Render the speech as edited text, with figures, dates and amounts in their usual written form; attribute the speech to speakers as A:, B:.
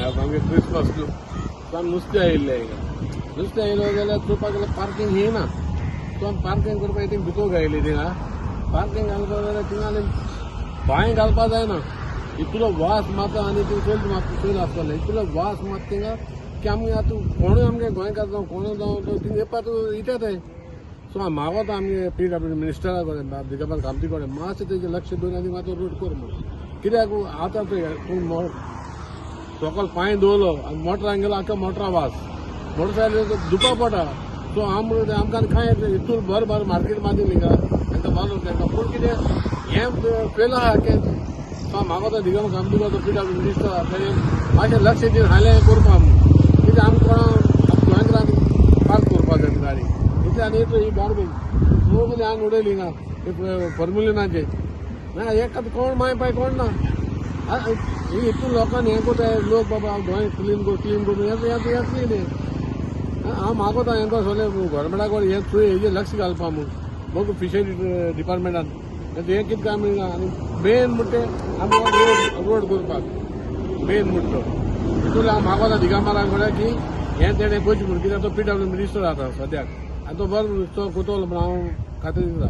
A: आमगे क्रिसमस तो आम नुस्तें आयिल्ले नुस्तें आयलो जाल्यार चोवपाक गेल्यार पार्किंग हे ना सो आमी पार्किंग करपाक थिंग भितर गायली थिंगा पार्किंग घालपा जाल्यार थिंगा आनी पांय घालपा जायना इतलो वास मारता आनी थिंग चोयल आसताले इतलो वास मात थिंगा की आमी आतां कोणूय आमगे गोंयकार जावं कोणूय जावं थिंग येवपाक इत्यात सो हांव मागोता आमगे PWD मिनिस्टरा कडेन दिगंबर कामती कडेन मातशें तेजें लक्ष दवरून आनी मातसो रूट कर म्हणून कित्याक आतां तूं सकयल पांय दवरलो आनी मोटरान गेलो आख्या मोटरा वास मोटरसायकल दुखा पडटा सो आमकां कांय इतून बरें मार्केट बांदिल्ली हिंगा तांकां बांदून तांकां पूण कितें हें फेल आहा केंस सो हांव मागोता दिगंबर कामती करता PWD मिनिस्टर ताणें मातशें लक्ष दिवन हालें करपा कितें आमकां गोंयकारांक पार्क करपा जाय गाडी इतलें आनी ही गार्बेज सगळी हांग उडयली हिंगा फॉर्मुलिनाचे ना एक कोण माय पाय कोण ना हितून लोकांनी हें कोताय लोक बाबा गोंय क्लीन करून येत न्ही हांव मागोता हेंको सगळे गव्हर्मेंटा कडेन हें चोय हेजेर लक्ष घालपा म्हूण बघ फिशरी डिपार्टमेंटान हें कितें काम आनी मेन म्हणटा आमकां रोड करपाक मेन म्हणटा हितून हांव मागोता दिगंबरा कडेन की हें तेणें करचें म्हूण कित्याक तो PWD मिनिस्टर आसा सद्याक आनी तो बरो तो कोतलो म्हूण हांव खात्री दिता